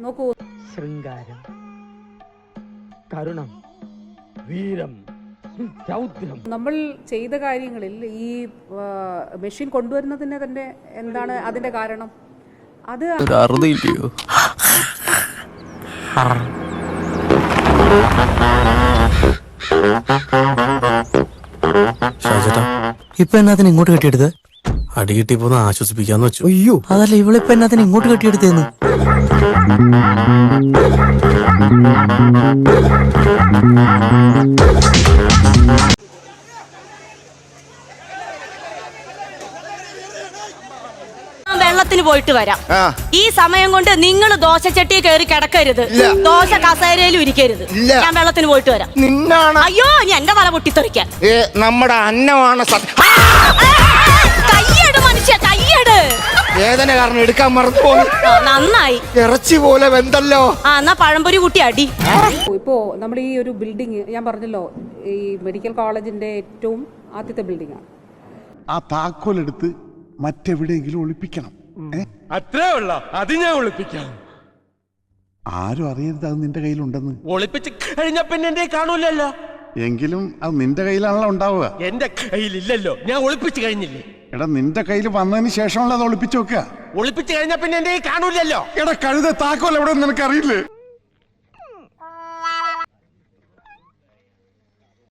നോക്കൂ, ശൃംഗാരം, കരുണം, വീരം, രൗദ്രം. നമ്മൾ ചെയ്ത കാര്യങ്ങളിൽ ഈ മെഷീൻ കൊണ്ടുവരുന്നതിന് തന്നെ എന്താണ് അതിന്റെ കാരണം? അത് അറുതില്ലയോ? ഇപ്പൊ എന്നാത്തിന് ഇങ്ങോട്ട് കെട്ടിയെടുത്ത്? അടി കിട്ടിയപ്പോ ആശ്വസിപ്പിക്കാന്ന് വെച്ചു. അയ്യോ, അതല്ല ഇവളിപ്പോ എന്നാത്തിന് ഇങ്ങോട്ട് കെട്ടിയെടുത്തേന്ന്? വെള്ളത്തിന് പോയിട്ട് വരാം. ഈ സമയം കൊണ്ട് നിങ്ങൾ ദോശച്ചട്ടി കയറി കിടക്കരുത്, ദോശ കസേരയിലും ഇരിക്കരുത്. ഞാൻ വെള്ളത്തിന് പോയിട്ട് വരാം. നിന്നാണ്? അയ്യോ, ഞാൻ എന്റെ തല പൊട്ടിത്തെറിക്കാൻ. നമ്മുടെ അന്നമാണ്. കയ്യട് മനുഷ്യ, കയ്യട്. വേദന കാരണം എടുക്കാൻ മറന്നു. നന്നായി, ഇറച്ചി പോലെ വെന്തല്ലോ. എന്നാ പഴംപൊരി കൂട്ടി അടി. ഇപ്പോ നമ്മൾ ഈ ഒരു ബിൽഡിംഗ്, ഞാൻ പറഞ്ഞല്ലോ, ഈ മെഡിക്കൽ കോളേജിന്റെ ഏറ്റവും ആദ്യത്തെ ബിൽഡിംഗ് ആണ്. ആ താക്കോലെടുത്ത് മറ്റെവിടെയെങ്കിലും ഒളിപ്പിക്കണം. അത്രേ ഉള്ള അത് ഞാൻ ഒളിപ്പിക്കാം. ആരും അറിയരുത് അത് നിന്റെ കയ്യിലുണ്ടെന്ന്. ഒളിപ്പിച്ച് കഴിഞ്ഞ പിന്നെ എന്റെ കാണൂലല്ലോ. എങ്കിലും അത് നിന്റെ കയ്യിലാണല്ലോ ഉണ്ടാവുക. എന്റെ കയ്യിലില്ലല്ലോ, ഞാൻ ഒളിപ്പിച്ച് കഴിഞ്ഞില്ലേ. എടാ, നിന്റെ കയ്യിൽ വന്നതിന് ശേഷമുള്ള അത് ഒളിപ്പിച്ചു വെക്കുക. ഒളിപ്പിച്ച് കഴിഞ്ഞ പിന്നെ എന്റെ കാണൂലല്ലോ. എടാ കഴുത, താക്കോൽ എവിടെ നിനക്ക് അറിയില്ലേ?